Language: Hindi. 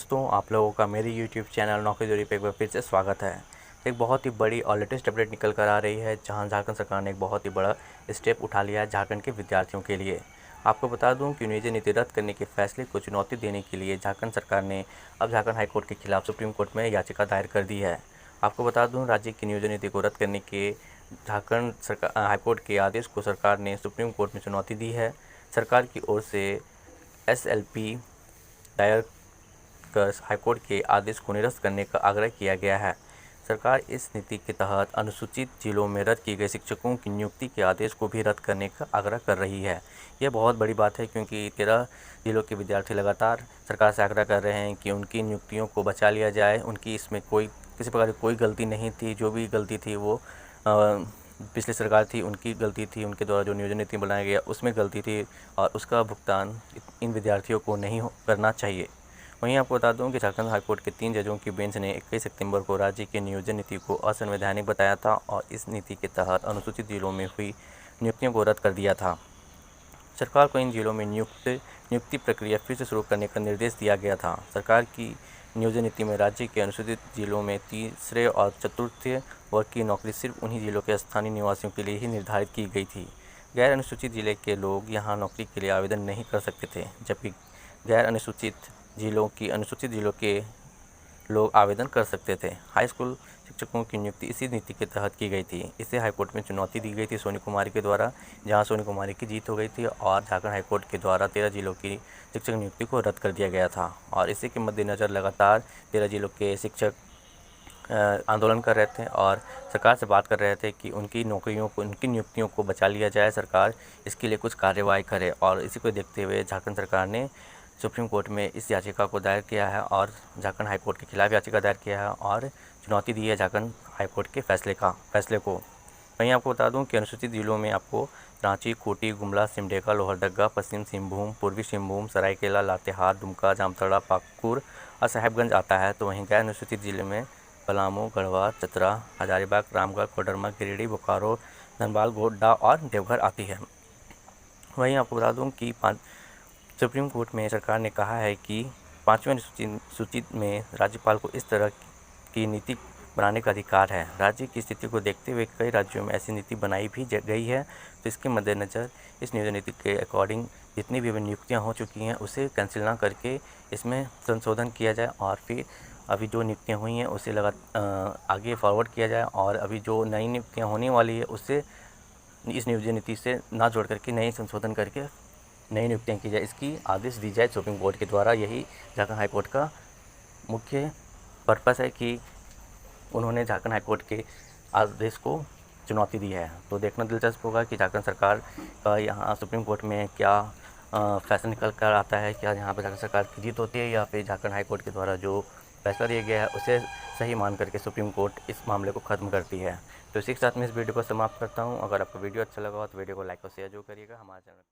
दोस्तों, आप लोगों का मेरे YouTube चैनल नौकरी दूरी पे एक बार फिर से स्वागत है। एक बहुत ही बड़ी और लेटेस्ट अपडेट निकल कर आ रही है, जहां झारखंड सरकार ने एक बहुत ही बड़ा स्टेप उठा लिया है झारखंड के विद्यार्थियों के लिए। आपको बता दूं कि नियोजन नीति रद्द करने के फैसले को चुनौती देने के लिए झारखंड सरकार ने अब झारखंड हाईकोर्ट के खिलाफ सुप्रीम कोर्ट में याचिका दायर कर दी है। आपको बता दूँ, राज्य की नियोजन नीति को रद्द करने के झारखंड सरकार हाईकोर्ट के आदेश को सरकार ने सुप्रीम कोर्ट में चुनौती दी है। सरकार की ओर से SLP दायर कर हाईकोर्ट के आदेश को निरस्त करने का आग्रह किया गया है। सरकार इस नीति के तहत अनुसूचित जिलों में रद्द की गई शिक्षकों की नियुक्ति के आदेश को भी रद्द करने का आग्रह कर रही है। यह बहुत बड़ी बात है, क्योंकि 13 जिलों के विद्यार्थी लगातार सरकार से आग्रह कर रहे हैं कि उनकी नियुक्तियों को बचा लिया जाए। उनकी इसमें किसी प्रकार की कोई गलती नहीं थी। जो भी गलती थी वो पिछली सरकार थी, उनकी गलती थी। उनके द्वारा जो नियोजन नीति बनाया गया उसमें गलती थी, और उसका भुगतान इन विद्यार्थियों को नहीं करना चाहिए। वहीं आपको बता दूं कि झारखंड हाईकोर्ट के 3 जजों की बेंच ने 21 सितंबर को राज्य की नियोजन नीति को असंवैधानिक बताया था, और इस नीति के तहत अनुसूचित जिलों में हुई नियुक्तियों को रद्द कर दिया था। सरकार को इन जिलों में नियुक्ति प्रक्रिया फिर से शुरू करने का निर्देश दिया गया था। सरकार की नियोजन नीति में राज्य के अनुसूचित जिलों में तीसरे और चतुर्थ वर्ग की नौकरी सिर्फ उन्हीं जिलों के स्थानीय निवासियों के लिए ही निर्धारित की गई थी। गैर अनुसूचित जिले के लोग यहाँ नौकरी के लिए आवेदन नहीं कर सकते थे, जबकि गैर अनुसूचित जिलों के लोग आवेदन कर सकते थे। हाई स्कूल शिक्षकों की नियुक्ति इसी नीति के तहत की गई थी। इसे हाईकोर्ट में चुनौती दी गई थी सोनी कुमारी के द्वारा, जहां सोनी कुमारी की जीत हो गई थी, और झारखंड हाईकोर्ट के द्वारा 13 जिलों की शिक्षक नियुक्ति को रद्द कर दिया गया था। और इसी के मद्देनज़र लगातार 13 जिलों के शिक्षक आंदोलन कर रहे थे और सरकार से बात कर रहे थे कि उनकी नियुक्तियों को बचा लिया जाए, सरकार इसके लिए कुछ कार्रवाई करे। और इसी को देखते हुए झारखंड सरकार ने सुप्रीम कोर्ट में इस याचिका को दायर किया है, और झारखंड हाईकोर्ट के खिलाफ याचिका दायर किया है, और चुनौती दी है झारखंड हाईकोर्ट के फैसले को। वहीं आपको बता दूं कि अनुसूचित जिलों में आपको रांची, खूंटी, गुमला, सिमडेगा, लोहरदगा, पश्चिम सिंहभूम, पूर्वी सिंहभूम, सरायकेला, लातेहार, दुमका, जामताड़ा, पाकुड़ और साहेबगंज आता है। तो वहीं गैर अनुसूचित जिले में पलामू, गढ़वा, चतरा, हजारीबाग, रामगढ़, कोडरमा, गिरिडीह, बोकारो, धनबाद, गोड्डा और देवघर आती है। वहीं आपको बता दूं कि सुप्रीम कोर्ट में सरकार ने कहा है कि 5वीं अनुसूचित में राज्यपाल को इस तरह की नीति बनाने का अधिकार है। राज्य की स्थिति को देखते हुए कई राज्यों में ऐसी नीति बनाई भी गई है। तो इसके मद्देनज़र इस नियोजन नीति के अकॉर्डिंग जितनी भी नियुक्तियाँ हो चुकी हैं उसे कैंसिल ना करके इसमें संशोधन किया जाए, और फिर अभी जो नियुक्तियाँ हुई हैं उसे आगे फॉरवर्ड किया जाए, और अभी जो नई नियुक्तियाँ होने वाली है उससे इस नियोजन नीति से ना जोड़ करके नई संशोधन करके नई नियुक्तियाँ की जाए, इसकी आदेश दी जाए सुप्रीम कोर्ट के द्वारा। यही झारखंड हाईकोर्ट का मुख्य पर्पस है कि उन्होंने झारखंड हाईकोर्ट के आदेश को चुनौती दी है। तो देखना दिलचस्प होगा कि झारखंड सरकार का यहाँ सुप्रीम कोर्ट में क्या फैसला निकल कर आता है। क्या यहाँ पर झारखंड सरकार की जीत होती है, या फिर झारखंड हाईकोर्ट के द्वारा जो फैसला दिया गया है उसे सही मान करके सुप्रीम कोर्ट इस मामले को ख़त्म करती है। तो इसी के साथ मैं इस वीडियो को समाप्त करता हूँ। अगर आपको वीडियो अच्छा लगा हो तो वीडियो को लाइक और शेयर जरूर करिएगा। हमारे चैनल